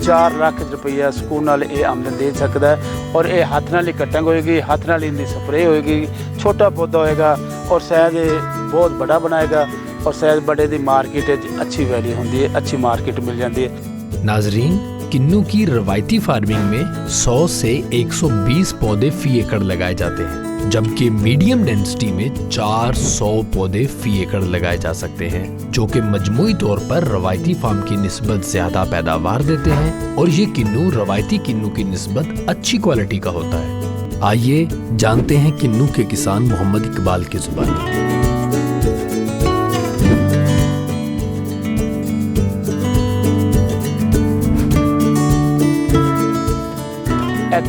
4 ਲੱਖ ਰੁਪਈਆ ਸਕੂਨ ਨਾਲ ਇਹ ਆਮਦਨ ਦੇ ਸਕਦਾ ਹੈ। और ये हाथ नाल ही कटिंग होएगी, हाथ नाल इनकी स्प्रे होएगी, छोटा पौधा होएगा और शायद ये बहुत बड़ा बनाएगा और शायद बड़े की मार्केट अच्छी वैल्यू होती है, अच्छी मार्केट मिल जाती है। नाजरीन, किन्नू की रवायती फार्मिंग में 100 से 120 पौधे फी एकड़ लगाए जाते हैं, जबकि मीडियम डेंसिटी में 400 पौधे फी एकड़ लगाए जा सकते हैं, जो कि मजमूई तौर पर रवायती फार्म की निस्बत ज्यादा पैदावार देते हैं। और ये किन्नू रवायती किन्नू की निस्बत अच्छी क्वालिटी का होता है। आइए जानते हैं किन्नू के किसान मोहम्मद इकबाल की जुबानी।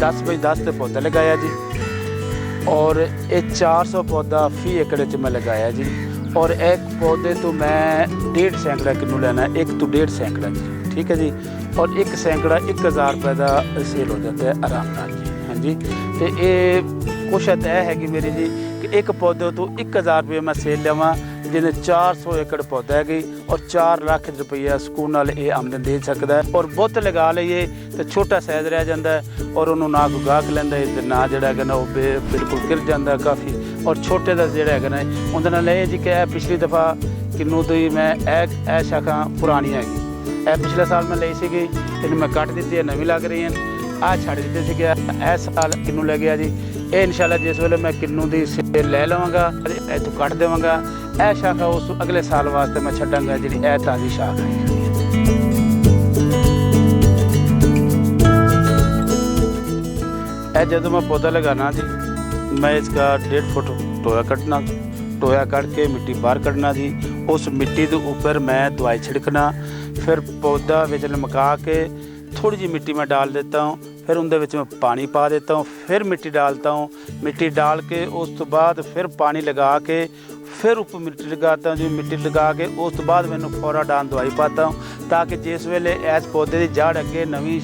10 बाई 10 ਤੇ ਪੌਦਾ ਲਗਾਇਆ ਜੀ और ये 400 पौधा फी एकड़ च मैं लगाया जी। और एक पौधे तो मैं 1.5 सैकड़ा किन्नू लेना, 1 तो 1.5 सैकड़ा जी, ठीक है जी। और 1 सैकड़ा 1000 रुपये का सेल हो जाता है आराम नाल जी। हाँ जी, तो ये कोशिश यह है कि मेरी जी कि एक पौधे तो 1000 रुपये मैं सेल लवां, जिन्हें 400 एकड़ पौधा है और 4 लाख रुपया सुकून नाल ये आमदन दे सकता है। और बुत लगा लीए तो छोटा साइज रह जाता है और उन्होंने ना कोई गाहक लैंदा है ना जोड़ा है ना बिल्कुल गिर जाता है काफ़ी। और छोटे का जोड़ा है ना उन्होंने नाल ये जी कि पिछली दफ़ा किन्नू दी मैं ए शाखा पुरानी हैगी, ए पिछले साल मैं ली सी, इन्हें मैं कट दी है, नवी लग रही हैं, आ छड़ दी थी, ए साल किन्नू ले गया जी। ये इंशाल्लाह जिस वेले मैं किन्नू की सेल ले लवांगा, इतों कट देवांगा, ए शाखा उस अगले साल वास्ते मैं छड्डांगा जी, ए ताज़ी शाख है। जदों मैं पौधा लगाना जी, मैं इसका 1.5 फुट टोया कटना, टोया कट के मिट्टी बाहर कटना जी। उस मिट्टी के ऊपर मैं दवाई छिड़कना, फिर पौधा विच लमका के थोड़ी जी मिट्टी में डाल देता हूँ, फिर उनके विच मैं पानी पा देता हूँ, फिर मिट्टी डालता हूँ, मिट्टी डाल के उस तो बाद फिर पानी लगा के फिर ऊपर मिट्टी लगाता हूँ जी। मिट्टी लगा के उस तो बाद मैंने फौरा डान दवाई पाता हूँ, ताकि जिस वेले इस पौधे की जड़ अगे नवी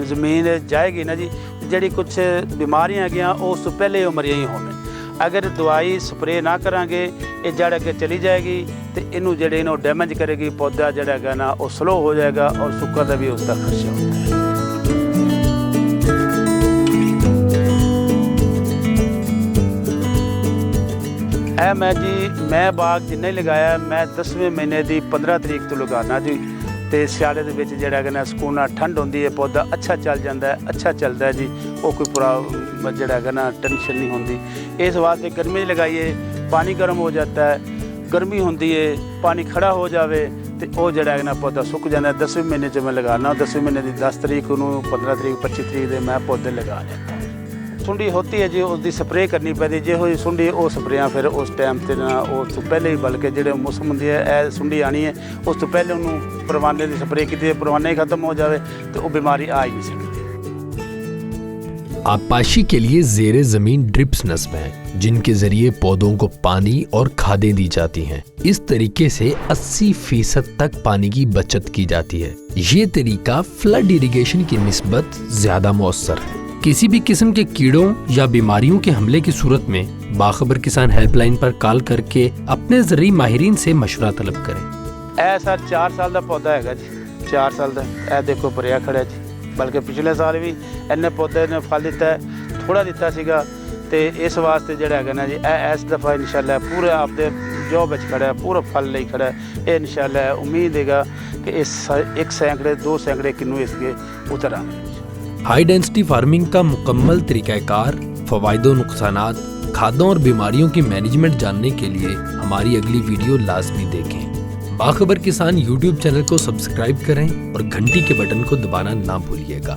जमीन जाएगी ना जी, जी कुछ बीमारियां है उस तो पहले वो मरिया ही होने। अगर दवाई स्प्रे ना करांगे ये जड़ अगे चली जाएगी तो इनू जड़े इन्हों डैमेज करेगी, पौधा जड़ा है ना वो स्लो हो जाएगा और सुक्का का भी उसका खर्चा होता है। है मैं बाग जिन्ना ही लगाया, मैं 10वें महीने की 15 तरीक तो लगाना जी। तो सियाले के विच जिहड़ा है ना सुकून ठंड होंदी है, पौधा अच्छा चल जाता है, अच्छा चलता है जी, वो कोई पूरा जिहड़ा है ना टेंशन नहीं होंदी। इस वास्ते गर्मी लगाइए, पानी गर्म हो जाता है, गर्मी होंदी है, पानी खड़ा हो जाए तो वो जिहड़ा है ना पौधा सुक जाता है। 10वें महीने च मैं लगाना, 10वें महीने की 10 तरीक को 15 तरीक 25 तरीक के मैं पौधे लगा लेता। सुंडी होती है जी, उसकी स्प्रे करनी पैदी, जो हुई सुंडी वो स्प्रेयां फिर उस टाइम से ना उस तो पहले ही, बल्कि जो मौसम होंगी है सुंडी आनी है उस तो पहले उन्होंने परवाने की स्प्रे की, परवाना ही खत्म हो जाए तो वो बीमारी आ ही नहीं सकती। आबपाशी के लिए जेरे जमीन ड्रिप्स नस्ब हैं, जिनके जरिए पौधों को पानी और खादें दी जाती हैं। इस तरीके से 80% तक पानी की बचत की जाती है। ये तरीका फ्लड इरिगेशन की निस्बत ज्यादा मौसर है। किसी भी किस्म के कीड़ों या बीमारियों के हमले की सूरत में बाखबर किसान हेल्पलाइन पर कॉल करके अपने ज़रूरी माहिरीन से मशवरा तलब करें। ऐसा 4 साल का पौधा है जी, 4 साल का, यह देखो भरिया खड़ा जी, बल्कि पिछले साल भी इन्हें पौधे ने फल दिता है, थोड़ा दिता सीगा। तो इस वास्ते जिहड़ा है ना जी, इस दफ़ा इंशाल्लाह पूरे आपदे जो बच खड़ा है, पूरा फल ले खड़ा है। ये इंशाल्लाह उम्मीद है कि इस 1 सैकड़े 2 सैकड़े किन्नू इसके उतर आएंगे। हाई डेंसिटी फार्मिंग का मुकम्मल तरीक़ाकार, फ़वाइदो नुकसानात, खादों और बीमारियों की मैनेजमेंट जानने के लिए हमारी अगली वीडियो लाजमी देखें। बाखबर किसान यूट्यूब चैनल को सब्सक्राइब करें और घंटी के बटन को दबाना ना भूलिएगा।